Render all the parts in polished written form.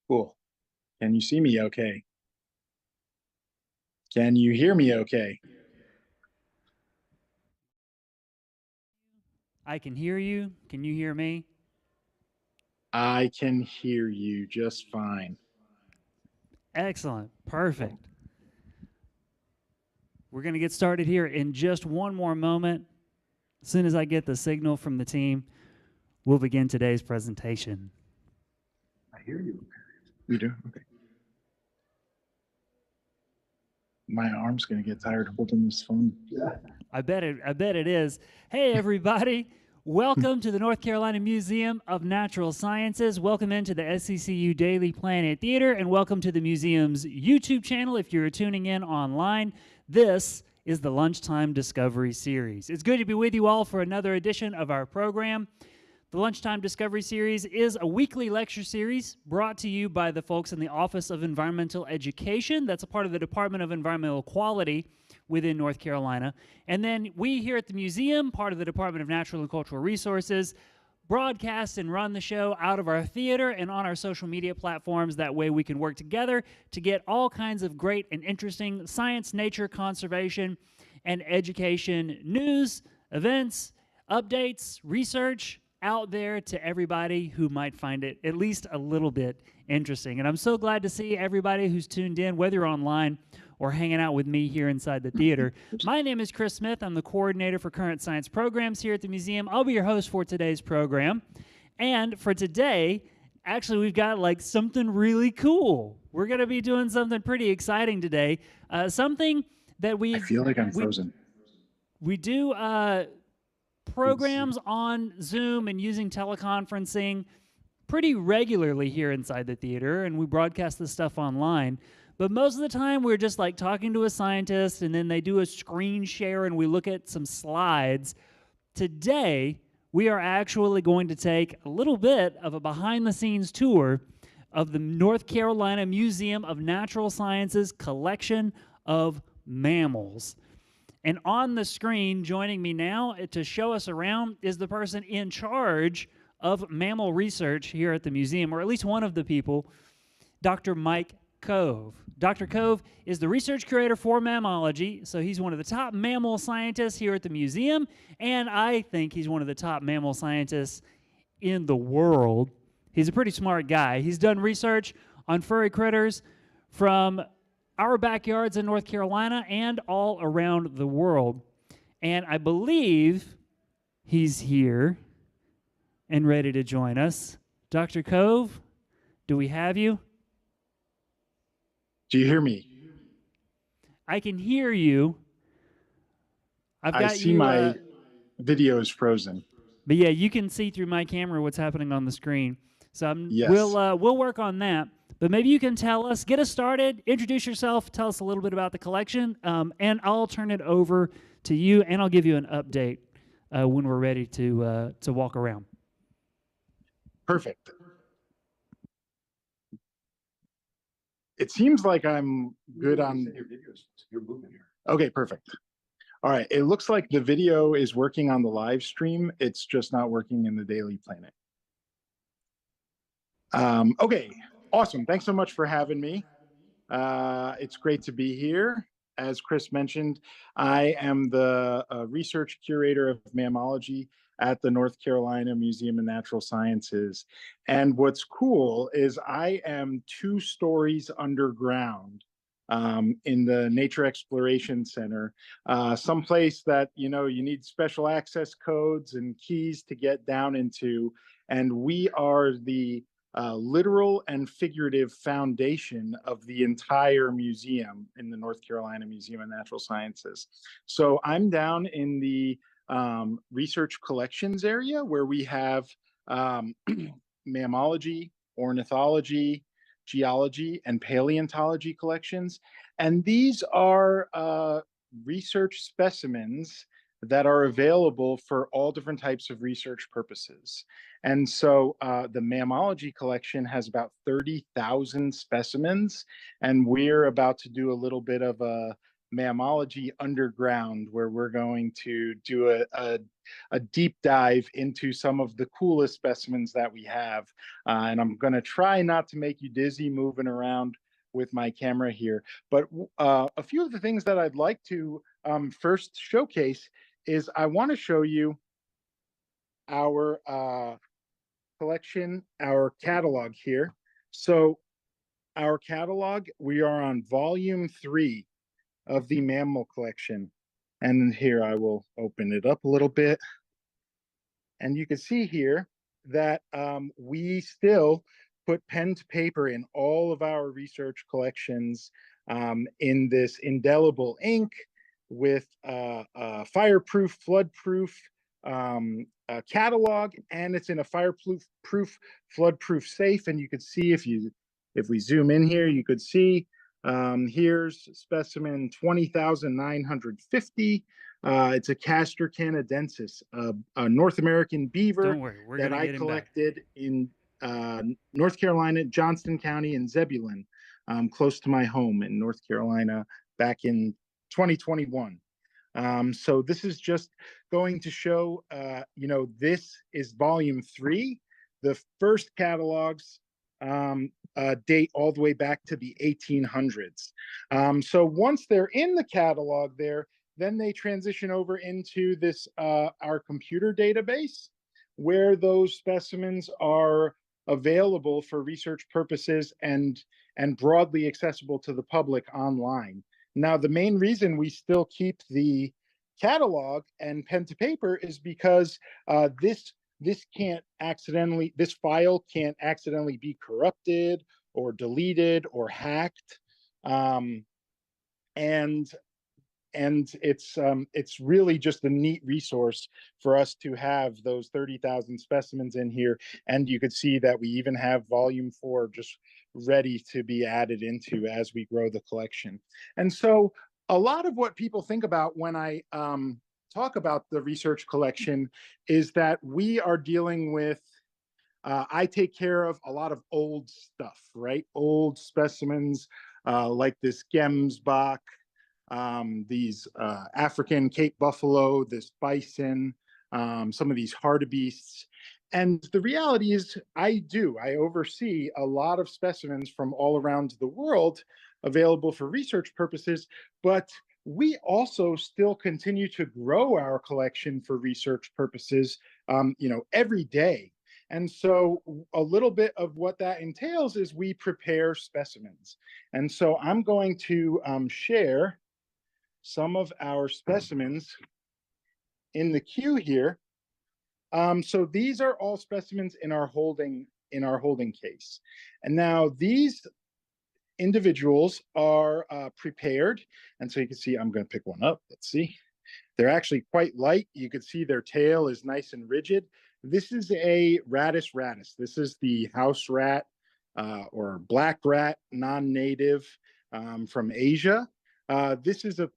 Cool. Can you see me okay? Can you hear me okay? I can hear you. Can you hear me? I can hear you just fine. Excellent. Perfect. We're going to get started here in just one more moment. As soon as I get the signal from the team, we'll begin today's presentation. I hear you. You do? Okay. My arm's going to get tired holding this phone. Yeah. I bet it is. Hey everybody. Welcome to the North Carolina Museum of Natural Sciences. Welcome into the SCCU Daily Planet Theater, and welcome to the museum's YouTube channel if you're tuning in online. This is the Lunchtime Discovery Series. It's good to be with you all for another edition of our program. The Lunchtime Discovery Series is a weekly lecture series brought to you by the folks in the Office of Environmental Education. That's a part of the Department of Environmental Quality within North Carolina. And then we here at the museum, part of the Department of Natural and Cultural Resources, broadcast and run the show out of our theater and on our social media platforms. That way we can work together to get all kinds of great and interesting science, nature, conservation, and education news, events, updates, research out there to everybody who might find it at least a little bit interesting. And I'm so glad to see everybody who's tuned in, whether you're online or hanging out with me here inside the theater. My name is Chris Smith. I'm the coordinator for current science programs here at the museum. I'll be your host for today's program. And for today, actually, we've got like something really cool. We're going to be doing something pretty exciting today. Something that I feel like I'm frozen. We do programs on Zoom and using teleconferencing pretty regularly here inside the theater, and we broadcast this stuff online. But most of the time, we're just like talking to a scientist, and then they do a screen share, and we look at some slides. Today, we are actually going to take a little bit of a behind-the-scenes tour of the North Carolina Museum of Natural Sciences collection of mammals. And on the screen, joining me now to show us around is the person in charge of mammal research here at the museum, or at least one of the people, Dr. Mike Cove. Dr. Cove is the research curator for mammalogy, so he's one of the top mammal scientists here at the museum, and I think he's one of the top mammal scientists in the world. He's a pretty smart guy. He's done research on furry critters from our backyards in North Carolina and all around the world. And I believe he's here and ready to join us. Dr. Cove, do we have you? Do you hear me? I can hear you. I see my video is frozen. But yeah, you can see through my camera what's happening on the screen. So yes. We'll work on that. But maybe you can tell us, get us started, introduce yourself, tell us a little bit about the collection, and I'll turn it over to you, and I'll give you an update when we're ready to walk around. Perfect. It seems like I'm good on your videos. You're moving here. Okay, perfect. All right. It looks like the video is working on the live stream. It's just not working in the Daily Planet. Okay. Awesome. Thanks so much for having me. It's great to be here. As Chris mentioned, I am the research curator of mammalogy at the North Carolina Museum of Natural Sciences. And what's cool is I am 2 stories underground in the Nature Exploration Center, someplace that, you need special access codes and keys to get down into. And we are the literal and figurative foundation of the entire museum in the North Carolina Museum of Natural Sciences. So I'm down in the research collections area where we have mammalogy, ornithology, geology, and paleontology collections. And these are research specimens that are available for all different types of research purposes. And so the Mammalogy Collection has about 30,000 specimens, and we're about to do a little bit of a Mammalogy Underground, where we're going to do a deep dive into some of the coolest specimens that we have. And I'm going to try not to make you dizzy moving around with my camera here. But a few of the things that I'd like to first showcase is I want to show you our collection, our catalog here. So our catalog, we are on volume 3 of the Mammal Collection. And here I will open it up a little bit. And you can see here that we still put pen to paper in all of our research collections in this indelible ink with fireproof, floodproof catalog, and it's in a fireproof, floodproof safe. And you could see if we zoom in here, you could see here's specimen 20,950. It's a Castor canadensis, a North American beaver that I collected in North Carolina, Johnston County, and Zebulon, close to my home in North Carolina back in 2021. So this is just going to show, this is volume 3. The first catalogs date all the way back to the 1800s. So once they're in the catalog there, then they transition over into this our computer database, where those specimens are available for research purposes and broadly accessible to the public online. Now, the main reason we still keep the catalog and pen to paper is because this file can't accidentally be corrupted or deleted or hacked, and it's really just a neat resource for us to have those 30,000 specimens in here. And you could see that we even have volume 4 just ready to be added into as we grow the collection. And so a lot of what people think about when I talk about the research collection is that we are dealing with I take care of a lot of old stuff, right? Old specimens like this Gemsbach, these African Cape buffalo, this bison, some of these hartebeests. And the reality is I oversee a lot of specimens from all around the world available for research purposes, but we also still continue to grow our collection for research purposes, every day. And so a little bit of what that entails is we prepare specimens. And so I'm going to share some of our specimens in the queue here. So these are all specimens in our holding case. And now these individuals are prepared. And so you can see, I'm going to pick one up. Let's see. They're actually quite light. You can see their tail is nice and rigid. This is a Rattus rattus. This is the house rat or black rat, non-native from Asia. This is a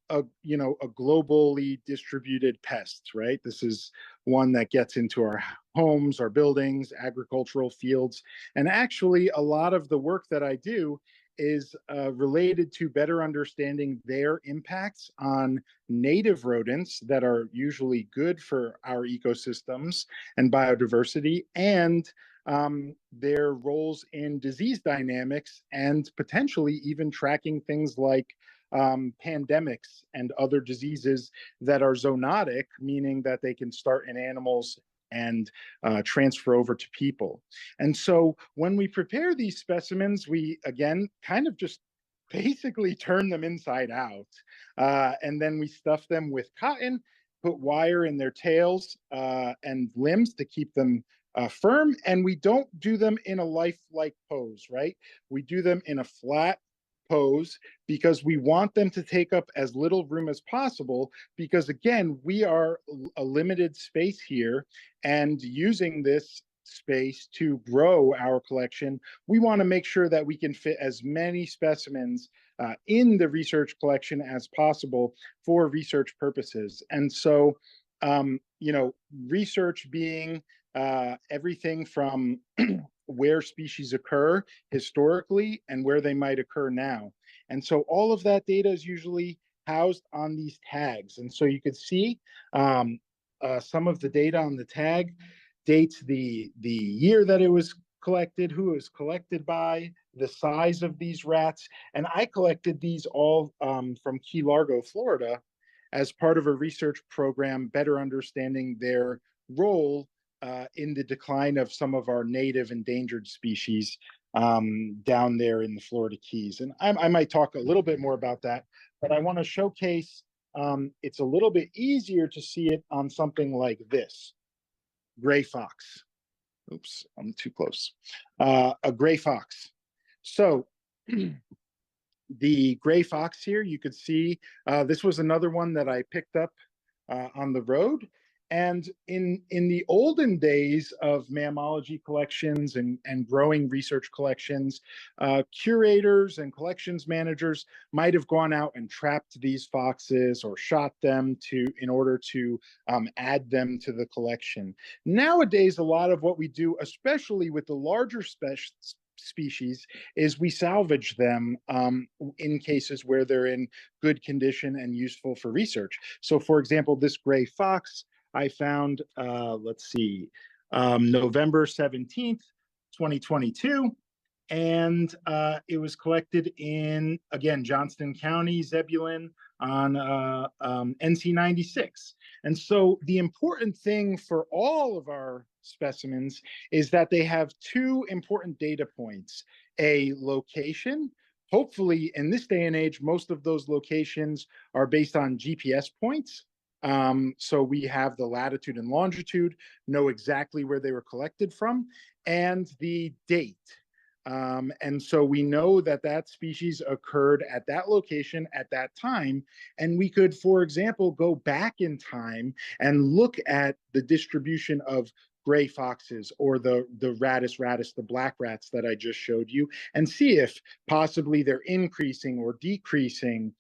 globally distributed pest, right? This is one that gets into our homes, our buildings, agricultural fields. And actually, a lot of the work that I do is related to better understanding their impacts on native rodents that are usually good for our ecosystems and biodiversity, and their roles in disease dynamics, and potentially even tracking things like pandemics and other diseases that are zoonotic, meaning that they can start in animals and transfer over to people. And so when we prepare these specimens, we, again, kind of just basically turn them inside out. And then we stuff them with cotton, put wire in their tails and limbs to keep them firm. And we don't do them in a lifelike pose, right? We do them in a flat pose because we want them to take up as little room as possible, because again, we are a limited space here, and using this space to grow our collection, we want to make sure that we can fit as many specimens in the research collection as possible for research purposes. And so research being everything from where species occur historically and where they might occur now. And so all of that data is usually housed on these tags. And so you could see some of the data on the tag dates the year that it was collected, who it was collected by, the size of these rats. And I collected these all from Key Largo, Florida, as part of a research program, better understanding their role in the decline of some of our native endangered species down there in the Florida Keys. And I might talk a little bit more about that, but I want to showcase, it's a little bit easier to see it on something like this, gray fox. Oops, I'm too close. A gray fox. So the gray fox here, you could see, this was another one that I picked up on the road. And in the olden days of mammalogy collections and growing research collections, curators and collections managers might have gone out and trapped these foxes or shot them in order to add them to the collection. Nowadays, a lot of what we do, especially with the larger species, is we salvage them in cases where they're in good condition and useful for research. So for example, this gray fox I found, let's see, November 17th, 2022. And it was collected in, again, Johnston County, Zebulon, on NC 96. And so the important thing for all of our specimens is that they have two important data points: a location. Hopefully, in this day and age, most of those locations are based on GPS points. So we have the latitude and longitude, know exactly where they were collected from, and the date. And so we know that that species occurred at that location at that time. And we could, for example, go back in time and look at the distribution of gray foxes or the Rattus rattus, the black rats that I just showed you, and see if possibly they're increasing or decreasing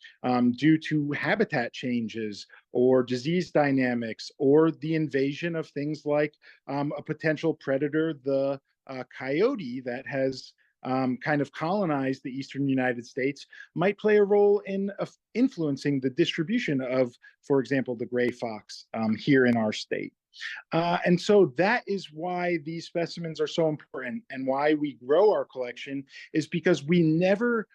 due to habitat changes or disease dynamics or the invasion of things like a potential predator, the coyote that has kind of colonized the eastern United States, might play a role in influencing the distribution of, for example, the gray fox here in our state. And so that is why these specimens are so important, and why we grow our collection is because we never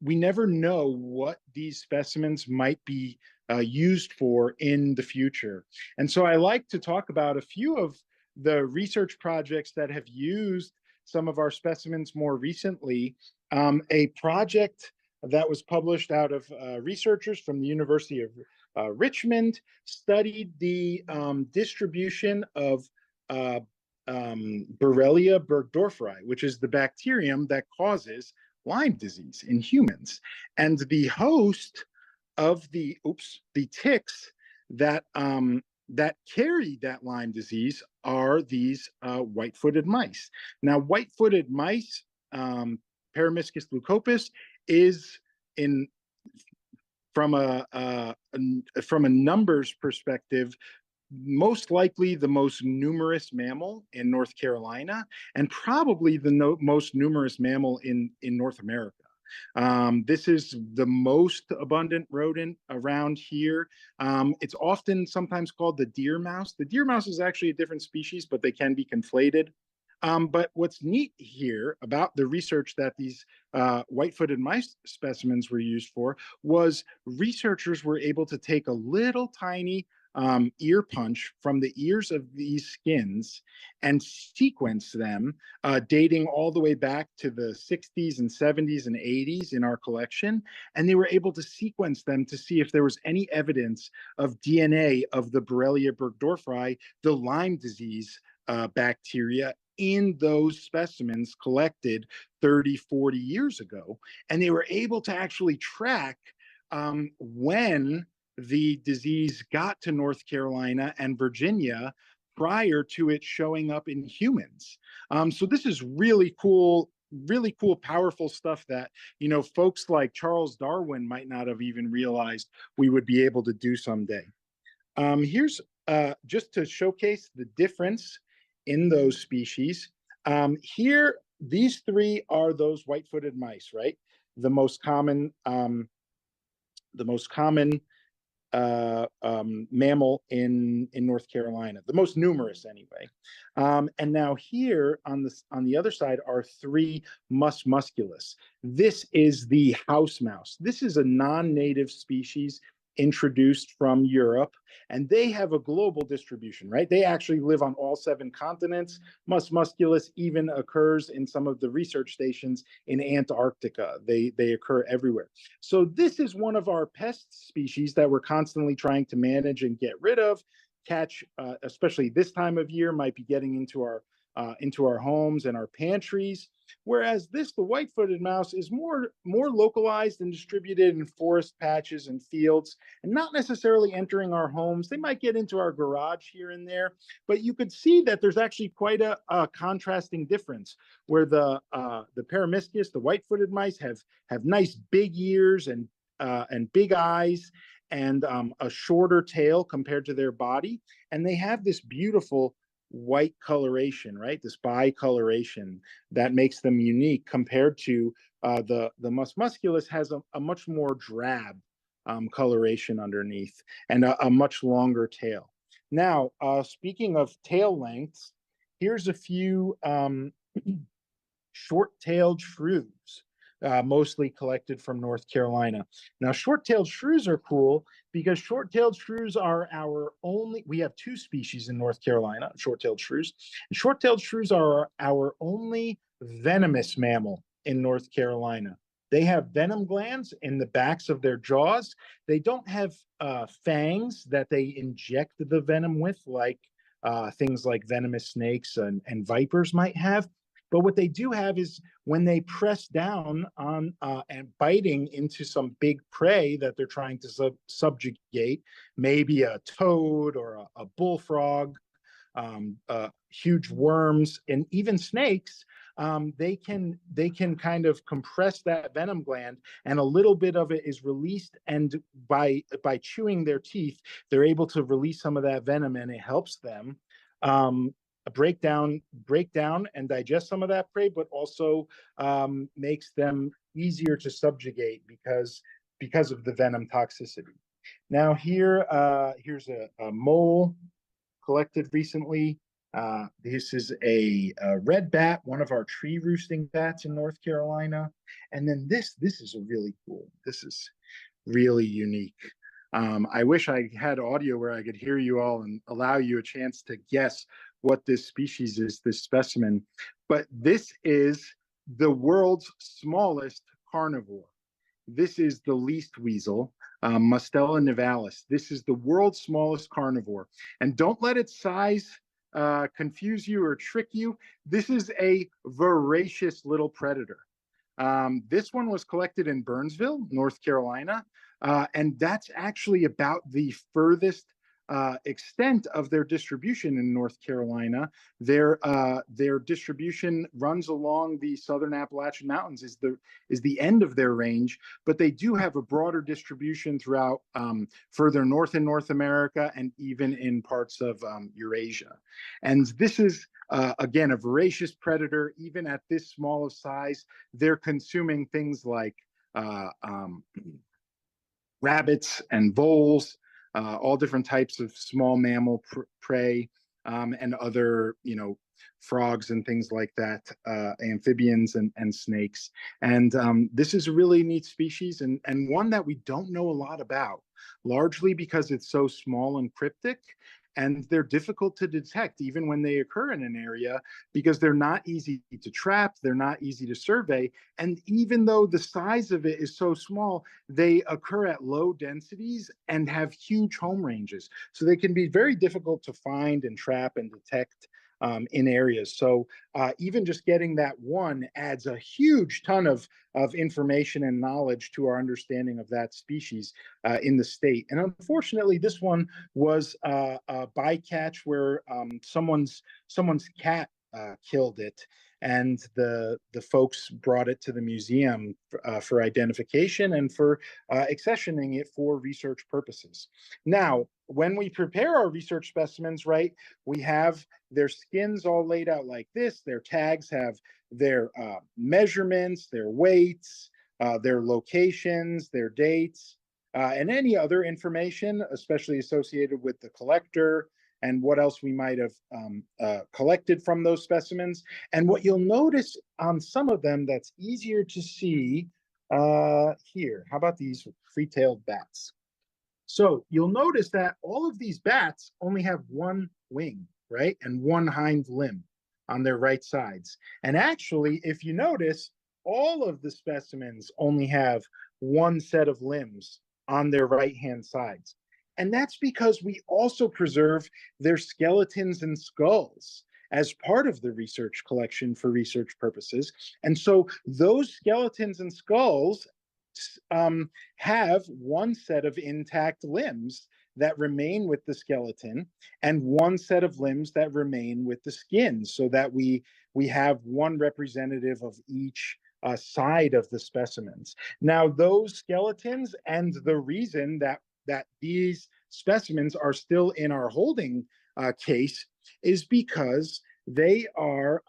know what these specimens might be used for in the future. And so I like to talk about a few of the research projects that have used some of our specimens more recently. A project that was published out of researchers from the University of Richmond studied the distribution of Borrelia burgdorferi, which is the bacterium that causes Lyme disease in humans. And the host of the ticks that carry that Lyme disease are these white-footed mice. Now, white-footed mice, Paramyscus leucopus, is from a numbers perspective, most likely the most numerous mammal in North Carolina, and probably the most numerous mammal in North America. This is the most abundant rodent around here. It's often sometimes called the deer mouse. The deer mouse is actually a different species, but they can be conflated. But what's neat here about the research that these white-footed mice specimens were used for was researchers were able to take a little tiny ear punch from the ears of these skins and sequence them, dating all the way back to the 60s and 70s and 80s in our collection. And they were able to sequence them to see if there was any evidence of DNA of the Borrelia burgdorferi, the Lyme disease bacteria, in those specimens collected 30, 40 years ago. And they were able to actually track when the disease got to North Carolina and Virginia prior to it showing up in humans. So this is really cool, powerful stuff that, you know, folks like Charles Darwin might not have even realized we would be able to do someday. Here's just to showcase the difference in those species. Here, these three are those white-footed mice, right? The most common mammal in North Carolina, the most numerous anyway. And now here on the other side are three mus musculus. This is the house mouse. This is a non-native species introduced from Europe, and they have a global distribution, right? They actually live on all 7 continents. Mus musculus even occurs in some of the research stations in Antarctica. They occur everywhere. So this is one of our pest species that we're constantly trying to manage and get rid of. Catch, especially this time of year, might be getting into our homes and our pantries. Whereas this, the white-footed mouse, is more localized and distributed in forest patches and fields, and not necessarily entering our homes. They might get into our garage here and there, but you could see that there's actually quite a contrasting difference, where the Parameskius, the white-footed mice, have nice big ears and big eyes and a shorter tail compared to their body, and they have this beautiful white coloration, right? This bicoloration that makes them unique compared to the mus musculus has a much more drab coloration underneath and a much longer tail. Now, speaking of tail lengths, here's a few short-tailed shrews, mostly collected from North Carolina. Now, short-tailed shrews are cool because short-tailed shrews are we have 2 species in North Carolina, short-tailed shrews. And short-tailed shrews are our only venomous mammal in North Carolina. They have venom glands in the backs of their jaws. They don't have fangs that they inject the venom with, like things like venomous snakes and vipers might have. But what they do have is when they press down on and biting into some big prey that they're trying to subjugate, maybe a toad or a bullfrog, huge worms, and even snakes, they can kind of compress that venom gland, and a little bit of it is released. And by chewing their teeth, they're able to release some of that venom, and it helps them break down and digest some of that prey, but also makes them easier to subjugate because of the venom toxicity. Now here's a mole collected recently. This is a red bat, one of our tree roosting bats in North Carolina. And then this is a really cool. This is really unique. I wish I had audio where I could hear you all and allow you a chance to guess what this species is, this specimen. But this is the world's smallest carnivore. This is the least weasel, Mustela nivalis. This is the world's smallest carnivore. And don't let its size confuse you or trick you. This is a voracious little predator. This one was collected in Burnsville, North Carolina, and that's actually about the furthest extent of their distribution in North Carolina. Their distribution runs along the southern Appalachian Mountains, is the end of their range, but they do have a broader distribution throughout further north in North America and even in parts of Eurasia. And this is again a voracious predator. Even at this small of size, they're consuming things like rabbits and voles, all different types of small mammal prey, and other, frogs and things like that, amphibians and snakes. And this is a really neat species, and one that we don't know a lot about, largely because it's so small and cryptic. And they're difficult to detect even when they occur in an area, because they're not easy to trap, they're not easy to survey. And even though the size of it is so small, they occur at low densities and have huge home ranges. So they can be very difficult to find and trap and detect in areas. So even just getting that one adds a huge ton of information and knowledge to our understanding of that species in the state. And unfortunately, this one was a bycatch where someone's cat killed it, and the folks brought it to the museum for identification and for accessioning it for research purposes. Now, when we prepare our research specimens, right, we have their skins all laid out like this. Their tags have their measurements, their weights, their locations, their dates. and any other information, especially associated with the collector and what else we might have collected from those specimens. And what you'll notice on some of them that's easier to see here. How about these free-tailed bats? So you'll notice that all of these bats only have one wing, right? And one hind limb on their right sides. And actually, if you notice, all of the specimens only have one set of limbs on their right-hand sides. And that's because we also preserve their skeletons and skulls as part of the research collection for research purposes. And so those skeletons and skulls have one set of intact limbs that remain with the skeleton and one set of limbs that remain with the skin, so that we have one representative of each side of the specimens. Now, those skeletons, and the reason that these specimens are still in our holding case, is because they are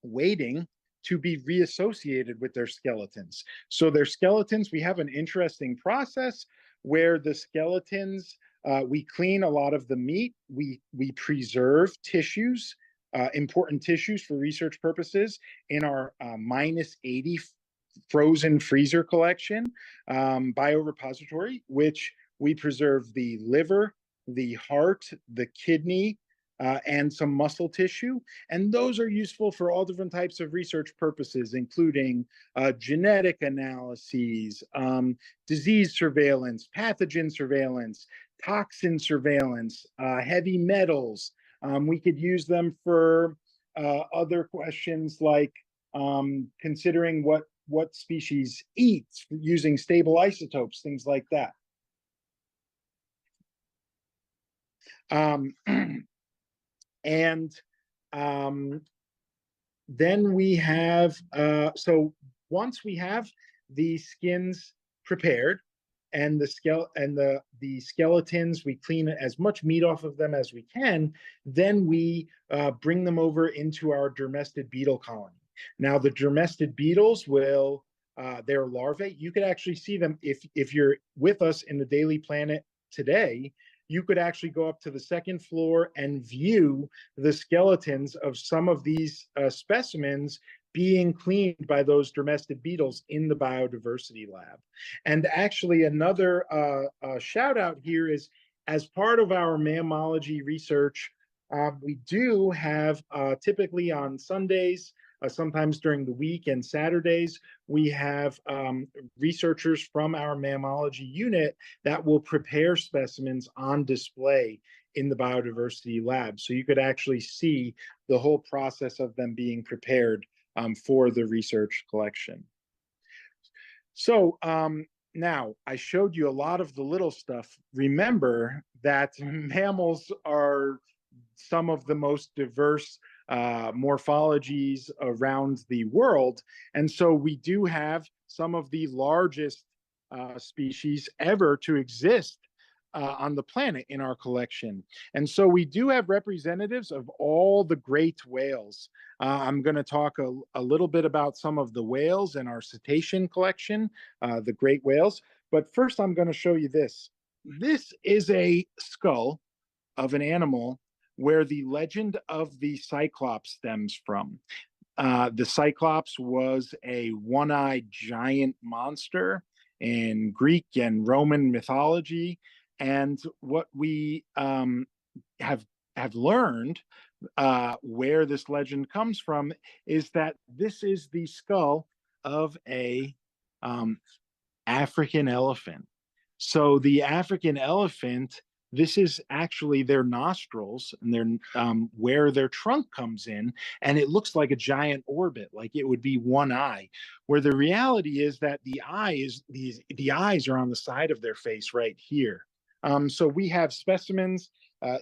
waiting to be reassociated with their skeletons. So their skeletons, we have an interesting process where the skeletons, we clean a lot of the meat, we preserve tissues, important tissues for research purposes in our -80 frozen freezer collection, biorepository, which we preserve the liver, the heart, the kidney, and some muscle tissue. And those are useful for all different types of research purposes, including genetic analyses, disease surveillance, pathogen surveillance, toxin surveillance, heavy metals. We could use them for other questions like considering what species eats, using stable isotopes, things like that. And then we have, so once we have the skins prepared and the skeletons, we clean as much meat off of them as we can, then we bring them over into our dermestid beetle colony. Now, the dermestid beetles will, they're larvae. You could actually see them if you're with us in the Daily Planet today. You could actually go up to the second floor and view the skeletons of some of these specimens being cleaned by those dermestid beetles in the biodiversity lab. And actually, another shout out here is, as part of our mammalogy research, we do have typically on Sundays, sometimes during the week and Saturdays, we have researchers from our mammalogy unit that will prepare specimens on display in the biodiversity lab. So you could actually see the whole process of them being prepared for the research collection. So now I showed you a lot of the little stuff. Remember that mammals are some of the most diverse morphologies around the world. And so we do have some of the largest species ever to exist on the planet in our collection. And so we do have representatives of all the great whales. I'm going to talk a little bit about some of the whales in our cetacean collection, the great whales. But first, I'm going to show you this. This is a skull of an animal where the legend of the Cyclops stems from. The Cyclops was a one-eyed giant monster in Greek and Roman mythology. And what we have learned where this legend comes from is that this is the skull of a African elephant. So the African elephant, this is actually their nostrils and their where their trunk comes in, and it looks like a giant orbit, like it would be one eye. Where the reality is that the eyes are on the side of their face right here. So we have specimens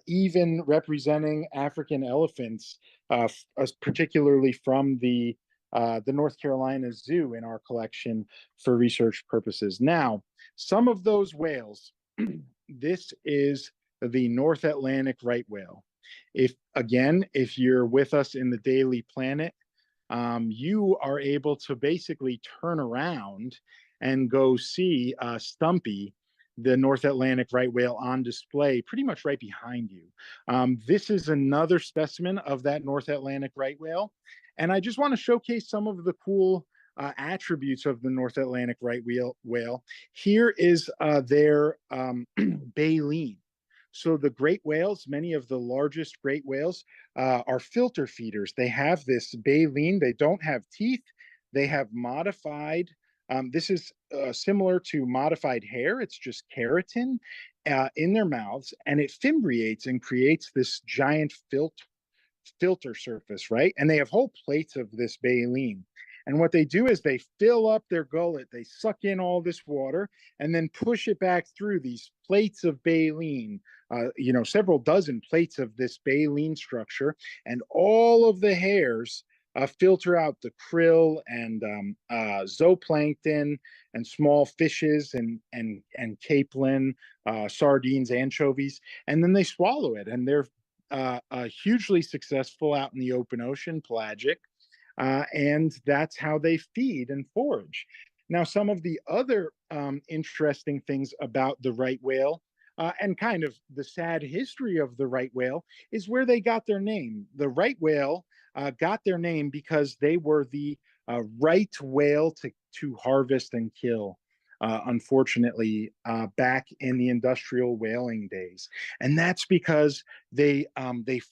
even representing African elephants, particularly from the North Carolina Zoo in our collection for research purposes. Now, some of those whales. This is the North Atlantic right whale. If you're with us in the Daily Planet, you are able to basically turn around and go see Stumpy, the North Atlantic right whale, on display pretty much right behind you. This is another specimen of that North Atlantic right whale. And I just want to showcase some of the cool attributes of the North Atlantic right whale. Here is their baleen. So the great whales, many of the largest great whales, are filter feeders. They have this baleen. They don't have teeth. They have modified. This is similar to modified hair. It's just keratin in their mouths, and it fimbriates and creates this giant filter surface, right? And they have whole plates of this baleen. And what they do is they fill up their gullet, they suck in all this water, and then push it back through these plates of baleen, several dozen plates of this baleen structure, and all of the hairs filter out the krill and zooplankton and small fishes and capelin, sardines, anchovies, and then they swallow it, and they're hugely successful out in the open ocean, pelagic, and that's how they feed and forage. Now, some of the other interesting things about the right whale and kind of the sad history of the right whale is where they got their name. The right whale got their name because they were the right whale to harvest and kill. Unfortunately, back in the industrial whaling days, and that's because they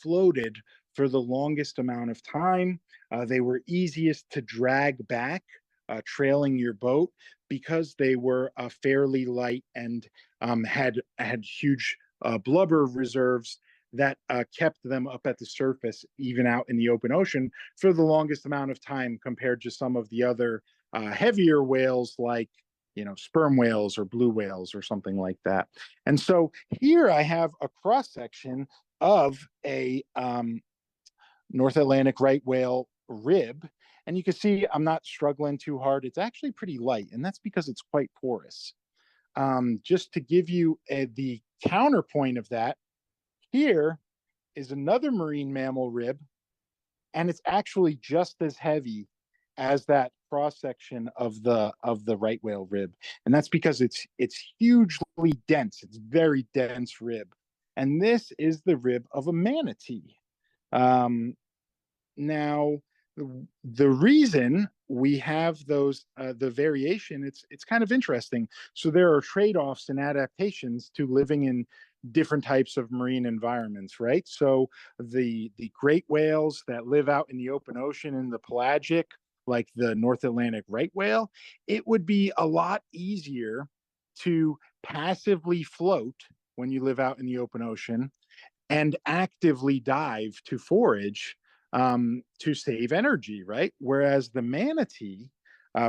floated for the longest amount of time. They were easiest to drag back, trailing your boat, because they were fairly light and had huge blubber reserves that kept them up at the surface, even out in the open ocean, for the longest amount of time, compared to some of the other heavier whales like sperm whales or blue whales or something like that. And so here I have a cross section of a North Atlantic right whale rib. And you can see I'm not struggling too hard. It's actually pretty light, and that's because it's quite porous. Just to give you the counterpoint of that, here is another marine mammal rib, and it's actually just as heavy as that cross section of the right whale rib, and that's because it's hugely dense. It's very dense rib, and this is the rib of a manatee. Now, the reason we have those the variation, it's kind of interesting. So there are trade-offs and adaptations to living in different types of marine environments, right? So the great whales that live out in the open ocean in the pelagic, like the North Atlantic right whale, it would be a lot easier to passively float when you live out in the open ocean and actively dive to forage to save energy, right? Whereas the manatee,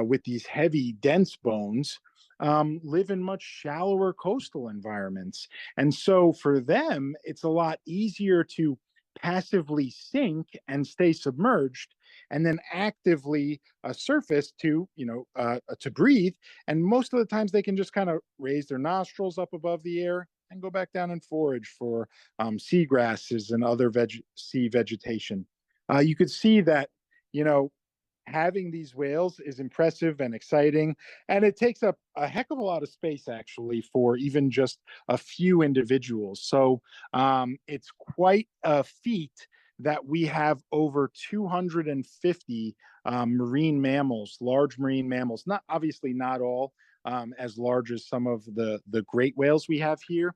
with these heavy, dense bones, live in much shallower coastal environments. And so for them, it's a lot easier to passively sink and stay submerged, and then actively surface to breathe. And most of the times they can just kind of raise their nostrils up above the air and go back down and forage for seagrasses and other sea vegetation. You could see that, having these whales is impressive and exciting, and it takes up a heck of a lot of space, actually, for even just a few individuals. So it's quite a feat that we have over 250 marine mammals, large marine mammals, obviously not all as large as some of the great whales we have here,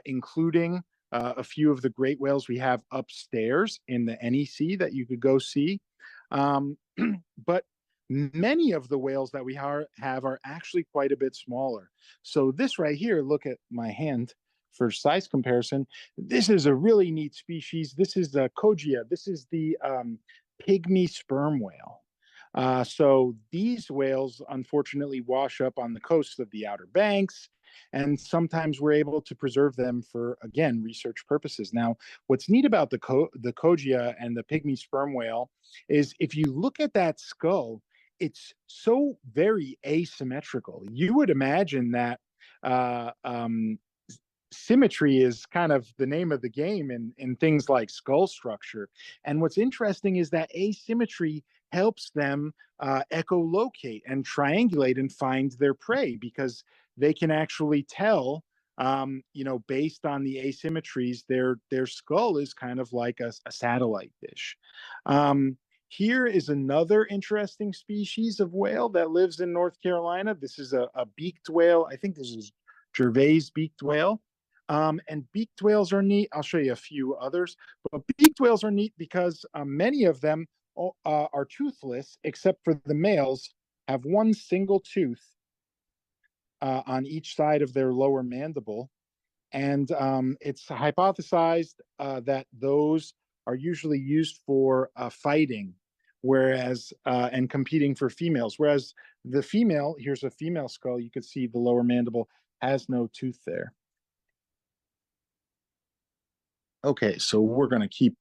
including a few of the great whales we have upstairs in the NEC that you could go see. But many of the whales that we have are actually quite a bit smaller. So this right here, look at my hand for size comparison. This is a really neat species. This is the Kogia. This is the pygmy sperm whale. So these whales unfortunately wash up on the coasts of the Outer Banks, and sometimes we're able to preserve them for, again, research purposes. Now, what's neat about the Kogia and the pygmy sperm whale is if you look at that skull, it's so very asymmetrical. You would imagine that symmetry is kind of the name of the game in things like skull structure. And what's interesting is that asymmetry helps them echolocate and triangulate and find their prey, because they can actually tell, based on the asymmetries, their skull is kind of like a satellite dish. Here is another interesting species of whale that lives in North Carolina. This is a beaked whale. I think this is Gervais beaked whale. And beaked whales are neat. I'll show you a few others, but beaked whales are neat because many of them are toothless, except for the males have one single tooth on each side of their lower mandible. And it's hypothesized that those are usually used for fighting, whereas and competing for females. Whereas the female, here's a female skull. You can see the lower mandible has no tooth there. Okay, so we're going to keep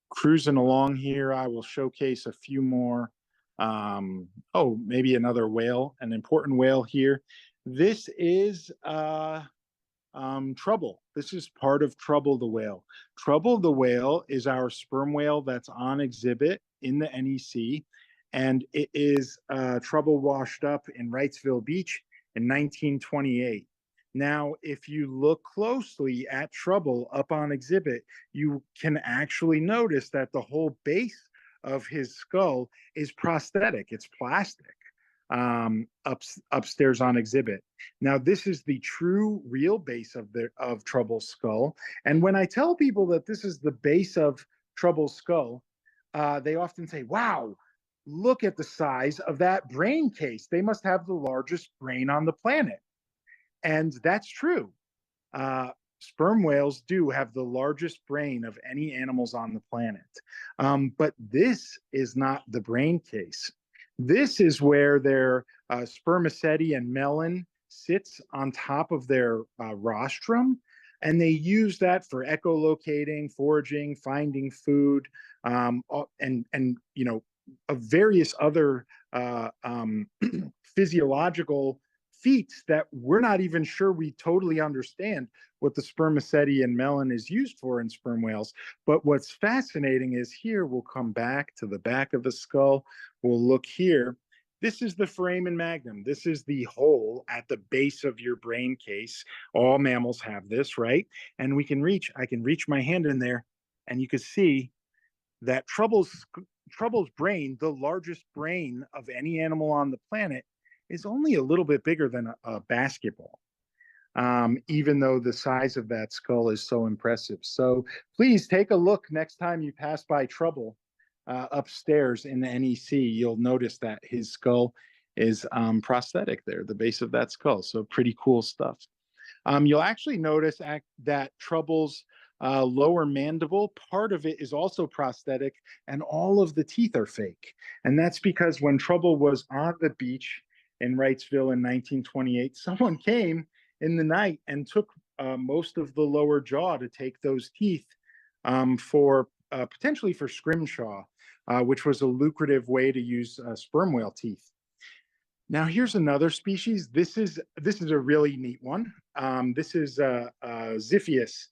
cruising along here. I will showcase a few more. Maybe another whale, an important whale here. This is Trouble. This is part of Trouble the whale. Trouble the whale is our sperm whale that's on exhibit in the NEC, and it is Trouble washed up in Wrightsville Beach in 1928. Now, if you look closely at Trouble up on exhibit, you can actually notice that the whole base of his skull is prosthetic. It's plastic. Upstairs on exhibit. Now, this is the true real base of Trouble's skull. And when I tell people that this is the base of Trouble's skull, they often say, wow, look at the size of that brain case. They must have the largest brain on the planet. And that's true. Sperm whales do have the largest brain of any animals on the planet. But this is not the brain case. This is where their spermaceti and melon sits on top of their rostrum, and they use that for echolocating, foraging, finding food, and various other physiological feats that we're not even sure we totally understand what the spermaceti and melon is used for in sperm whales. But what's fascinating is here, we'll come back to the back of the skull. We'll look here. This is the foramen magnum. This is the hole at the base of your brain case. All mammals have this, right? And I can reach my hand in there, and you can see that Trouble's brain, the largest brain of any animal on the planet, is only a little bit bigger than a basketball, even though the size of that skull is so impressive. So please take a look next time you pass by Trouble upstairs in the NEC. You'll notice that his skull is prosthetic there, the base of that skull. So pretty cool stuff. You'll actually notice that Trouble's lower mandible, part of it is also prosthetic, and all of the teeth are fake. And that's because when Trouble was on the beach in Wrightsville in 1928, someone came in the night and took most of the lower jaw to take those teeth for potentially for scrimshaw, which was a lucrative way to use sperm whale teeth. Now, here's another species. This is a really neat one. This is Xiphias.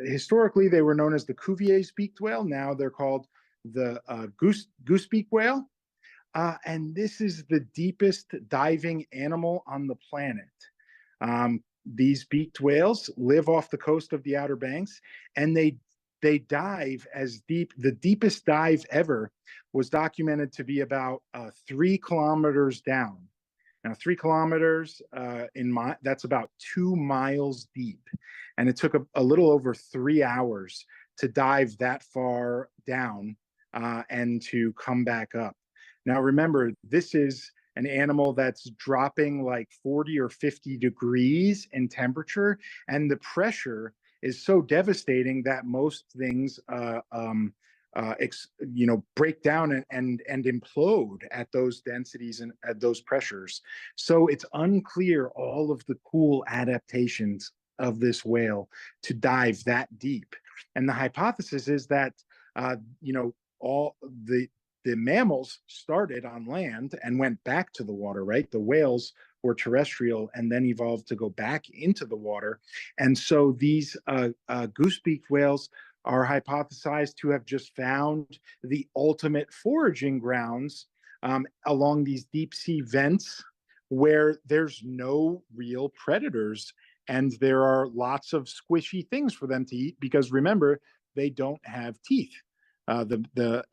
Historically, they were known as the Cuvier's beaked whale. Now they're called the Goose beak whale. And this is the deepest diving animal on the planet. These beaked whales live off the coast of the Outer Banks, and they dive as deep. The deepest dive ever was documented to be about 3 kilometers down. Now, 3 kilometers that's about 2 miles deep, and it took a little over 3 hours to dive that far down and to come back up. Now, remember, this is an animal that's dropping like 40 or 50 degrees in temperature, and the pressure is so devastating that most things, break down and implode at those densities and at those pressures. So it's unclear all of the cool adaptations of this whale to dive that deep. And the hypothesis is that, all the mammals started on land and went back to the water, right? The whales or terrestrial, and then evolved to go back into the water. And so these goose-beaked whales are hypothesized to have just found the ultimate foraging grounds along these deep sea vents where there's no real predators and there are lots of squishy things for them to eat because remember, they don't have teeth. And the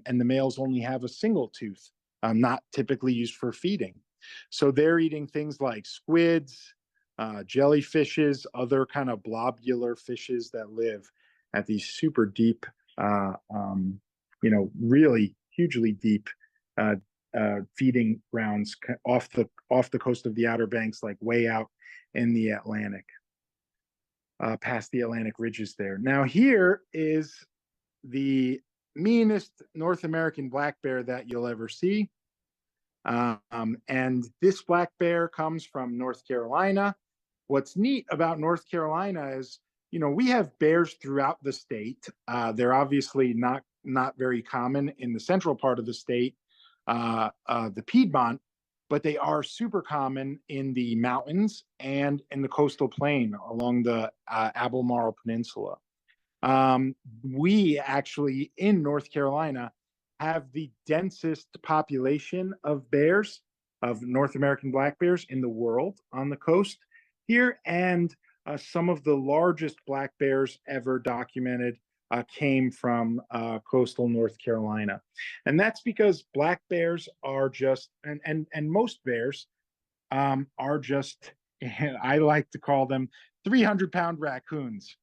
males only have a single tooth, not typically used for feeding. So they're eating things like squids, jellyfishes, other kind of blobular fishes that live at these super deep, really hugely deep feeding grounds off the coast of the Outer Banks, like way out in the Atlantic, past the Atlantic ridges there. Now here is the meanest North American black bear that you'll ever see. And this black bear comes from North Carolina. What's neat about North Carolina is, we have bears throughout the state. They're obviously not very common in the central part of the state, the Piedmont, but they are super common in the mountains and in the coastal plain along the Albemarle Peninsula. We actually, in North Carolina, have the densest population of bears, of North American black bears in the world on the coast here. And some of the largest black bears ever documented came from coastal North Carolina. And that's because black bears are just, and most bears are just, I like to call them 300-pound raccoons.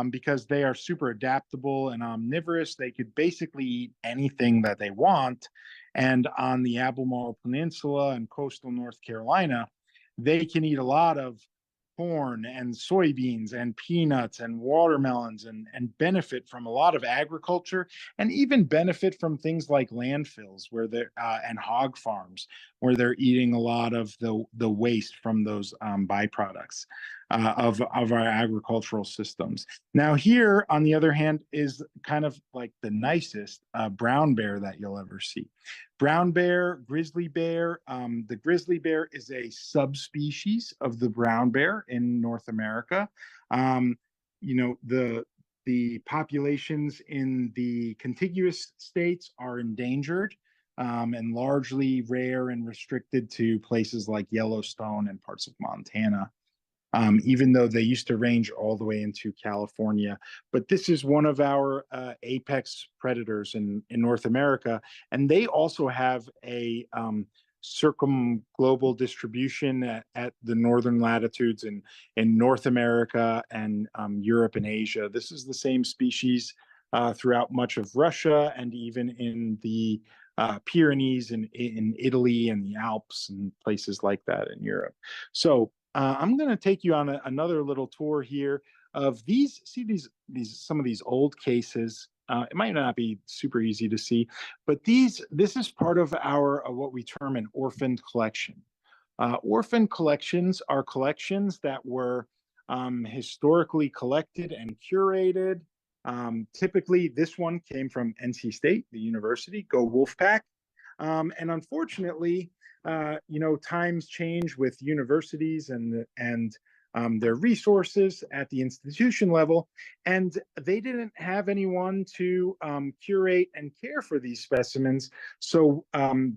Because they are super adaptable and omnivorous. They could basically eat anything that they want. And on the Albemarle Peninsula and coastal North Carolina, they can eat a lot of corn and soybeans and peanuts and watermelons and benefit from a lot of agriculture and even benefit from things like landfills where they're and hog farms where they're eating a lot of the waste from those byproducts of our agricultural systems. Now here, on the other hand, is kind of like the nicest brown bear that you'll ever see. Brown bear, grizzly bear. The grizzly bear is a subspecies of the brown bear in North America. The populations in the contiguous states are endangered and largely rare and restricted to places like Yellowstone and parts of Montana. Even though they used to range all the way into California. But this is one of our apex predators in North America. And they also have a circumglobal distribution at the northern latitudes in North America and Europe and Asia. This is the same species throughout much of Russia and even in the Pyrenees in Italy and the Alps and places like that in Europe. So I'm going to take you on another little tour here of these. See these some of these old cases. It might not be super easy to see, but this is part of our what we term an orphan collection. Orphan collections are collections that were historically collected and curated. Typically, this one came from NC State, the university. Go Wolfpack! And unfortunately, times change with universities and their resources at the institution level, and they didn't have anyone to curate and care for these specimens, so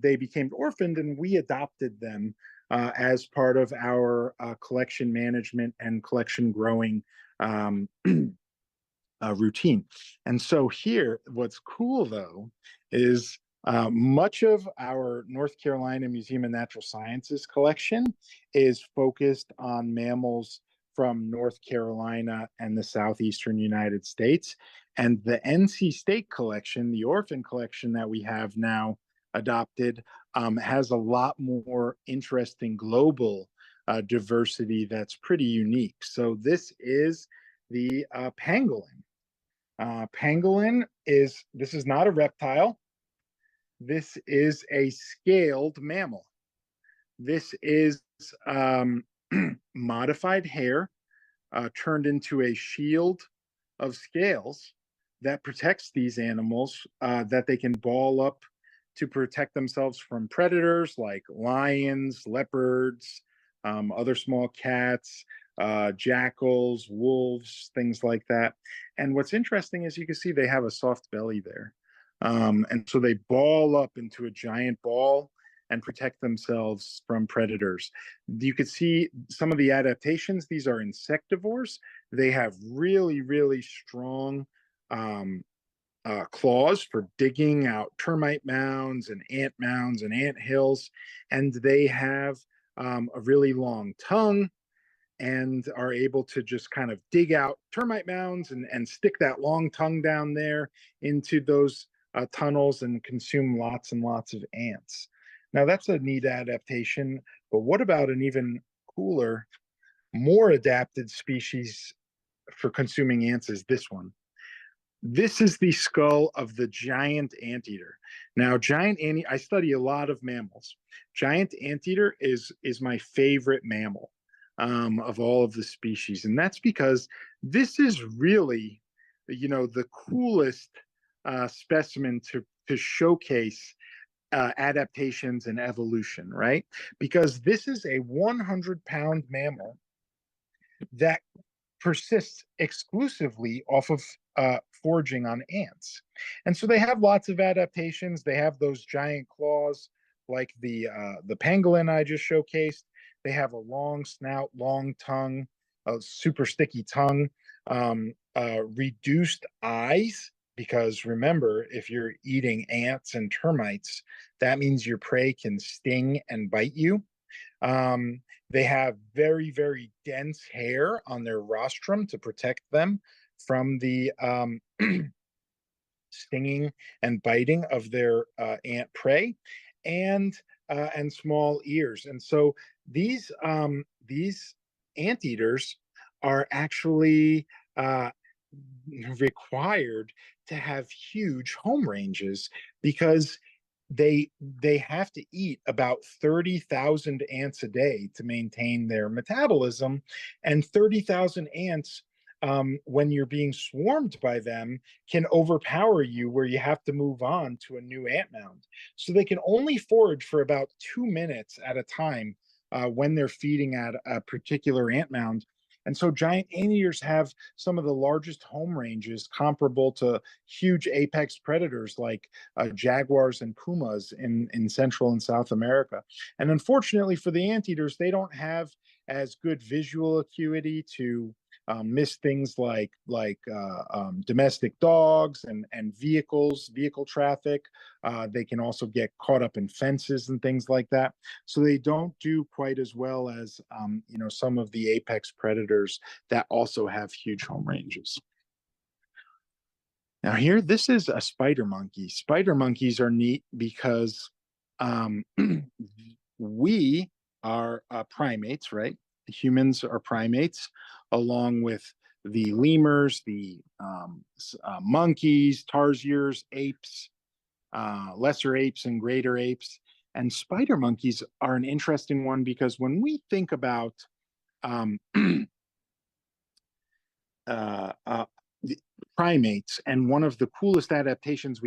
they became orphaned, and we adopted them as part of our collection management and collection growing routine. And so here, what's cool though is much of our North Carolina Museum of Natural Sciences collection is focused on mammals from North Carolina and the southeastern United States. And the NC State collection, the orphan collection that we have now adopted, has a lot more interesting global diversity that's pretty unique. So this is the pangolin. Pangolin this is not a reptile. This is a scaled mammal. This is modified hair turned into a shield of scales that protects these animals that they can ball up to protect themselves from predators like lions, leopards, other small cats, jackals, wolves, things like that. And what's interesting is you can see they have a soft belly there. And so they ball up into a giant ball and protect themselves from predators. You could see some of the adaptations. These are insectivores. They have really, really strong claws for digging out termite mounds and ant hills. And they have a really long tongue and are able to just kind of dig out termite mounds and stick that long tongue down there into those tunnels and consume lots and lots of ants. Now, that's a neat adaptation, but what about an even cooler, more adapted species for consuming ants is this one. This is the skull of the giant anteater. Now, I study a lot of mammals. Giant anteater is my favorite mammal of all of the species, and that's because this is really, the coolest specimen to showcase adaptations and evolution, right? Because this is a 100-pound mammal that persists exclusively off of foraging on ants. And so they have lots of adaptations. They have those giant claws like the pangolin I just showcased. They have a long snout, long tongue, a super sticky tongue, reduced eyes, because remember, if you're eating ants and termites, that means your prey can sting and bite you. They have very, very dense hair on their rostrum to protect them from the stinging and biting of their ant prey, and small ears. And so these anteaters are actually required to have huge home ranges because they have to eat about 30,000 ants a day to maintain their metabolism, and 30,000 ants when you're being swarmed by them can overpower you where you have to move on to a new ant mound. So they can only forage for about 2 minutes at a time when they're feeding at a particular ant mound. And so giant anteaters have some of the largest home ranges comparable to huge apex predators like jaguars and pumas in Central and South America. And unfortunately for the anteaters, they don't have as good visual acuity to miss things like domestic dogs and vehicle traffic. They can also get caught up in fences and things like that. So they don't do quite as well as some of the apex predators that also have huge home ranges. Now here, this is a spider monkey. Spider monkeys are neat because we are primates, right? Humans are primates, along with the lemurs, the monkeys, tarsiers, apes, lesser apes, and greater apes. And spider monkeys are an interesting one because when we think about primates and one of the coolest adaptations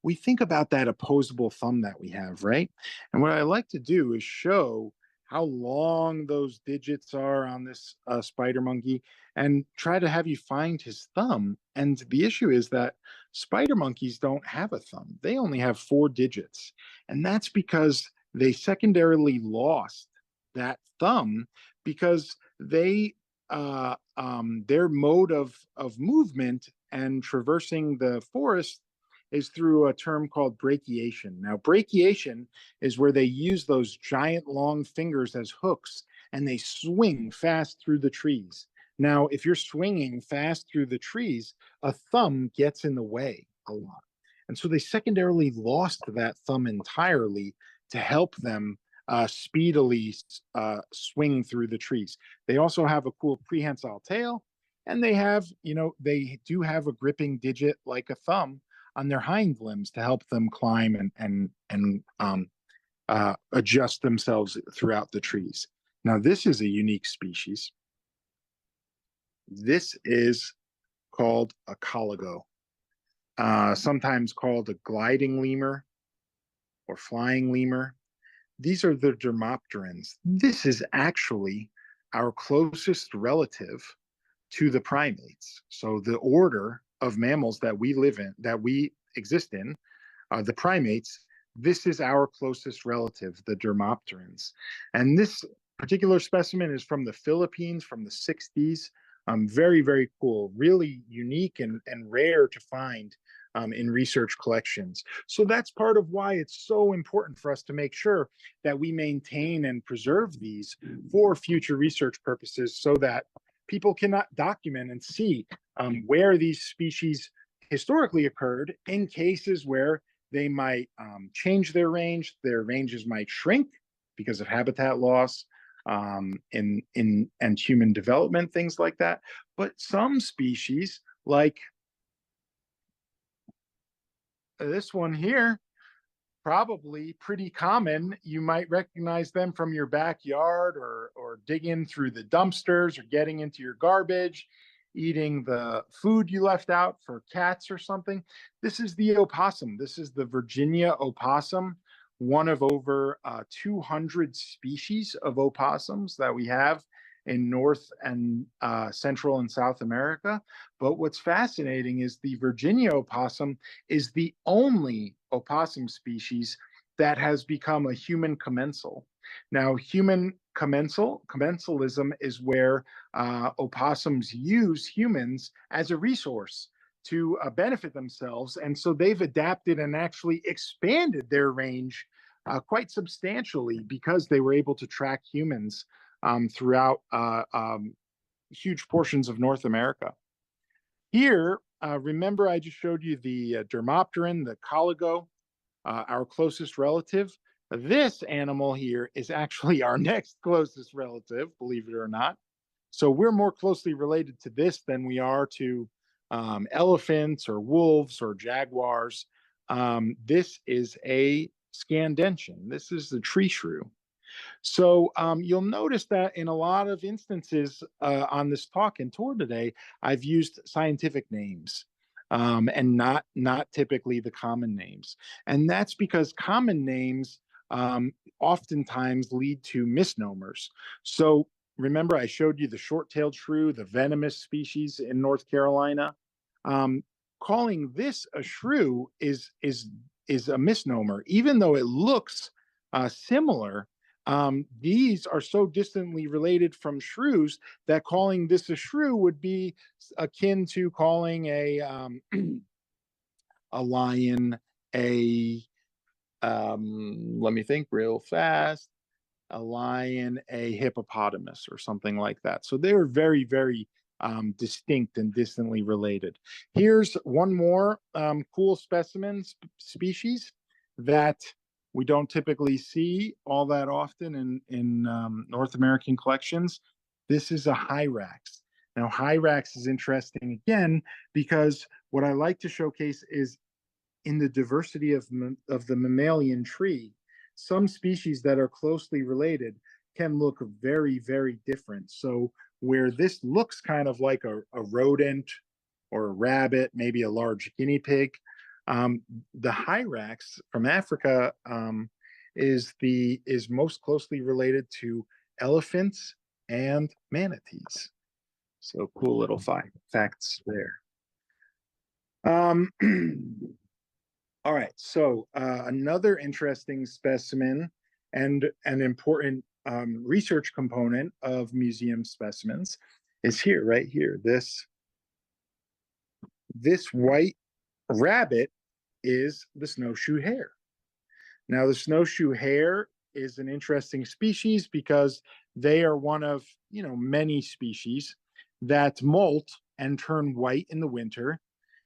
we think about that opposable thumb that we have, right? And what I like to do is show how long those digits are on this spider monkey and try to have you find his thumb. And the issue is that spider monkeys don't have a thumb. They only have 4 digits. And that's because they secondarily lost that thumb because their mode of movement and traversing the forest is through a term called brachiation. Now, brachiation is where they use those giant long fingers as hooks and they swing fast through the trees. Now, if you're swinging fast through the trees, a thumb gets in the way a lot. And so they secondarily lost that thumb entirely to help them speedily swing through the trees. They also have a cool prehensile tail, and they do have a gripping digit like a thumb on their hind limbs to help them climb and adjust themselves throughout the trees. Now, this is a unique species. This is called a coligo, sometimes called a gliding lemur. or flying lemur. These are the dermopterans. This is actually our closest relative to the primates. So the order of mammals that we live in, that we exist in, the primates, this is our closest relative, the dermopterans. And this particular specimen is from the Philippines from the 60s. Very, very cool, really unique and rare to find in research collections. So that's part of why it's so important for us to make sure that we maintain and preserve these for future research purposes so that people cannot document and see where these species historically occurred in cases where they might change their ranges might shrink because of habitat loss, and human development, things like that. But some species, like this one here, probably pretty common. You might recognize them from your backyard or digging through the dumpsters or getting into your garbage, eating the food you left out for cats or something. This is the opossum. This is the Virginia opossum, one of over 200 species of opossums that we have in North and Central and South America. But what's fascinating is the Virginia opossum is the only opossum species that has become a human commensal. Now, human commensalism is where opossums use humans as a resource to benefit themselves. And so they've adapted and actually expanded their range quite substantially because they were able to track humans throughout huge portions of North America. Here, remember I just showed you the dermopteran, the coligo, our closest relative. This animal here is actually our next closest relative, believe it or not. So we're more closely related to this than we are to elephants or wolves or jaguars. This is a scandention. This is the tree shrew. So you'll notice that in a lot of instances on this talk and tour today, I've used scientific names and not typically the common names. And that's because common names oftentimes lead to misnomers. So remember, I showed you the short-tailed shrew, the venomous species in North Carolina. Calling this a shrew is a misnomer, even though it looks similar. These are so distantly related from shrews that calling this a shrew would be akin to calling a lion let me think real fast, a lion a hippopotamus or something like that. So they're very, very distinct and distantly related. Here's one more cool specimen species that we don't typically see all that often in North American collections. This is a Hyrax. Now, Hyrax is interesting again because what I like to showcase is in the diversity of the mammalian tree, some species that are closely related can look very, very different. So where this looks kind of like a rodent or a rabbit, maybe a large guinea pig, the Hyrax from Africa is most closely related to elephants and manatees. So cool little facts there. All right, so another interesting specimen and an important research component of museum specimens is here, right here. This white rabbit is the snowshoe hare. Now, the snowshoe hare is an interesting species because they are one of many species that molt and turn white in the winter,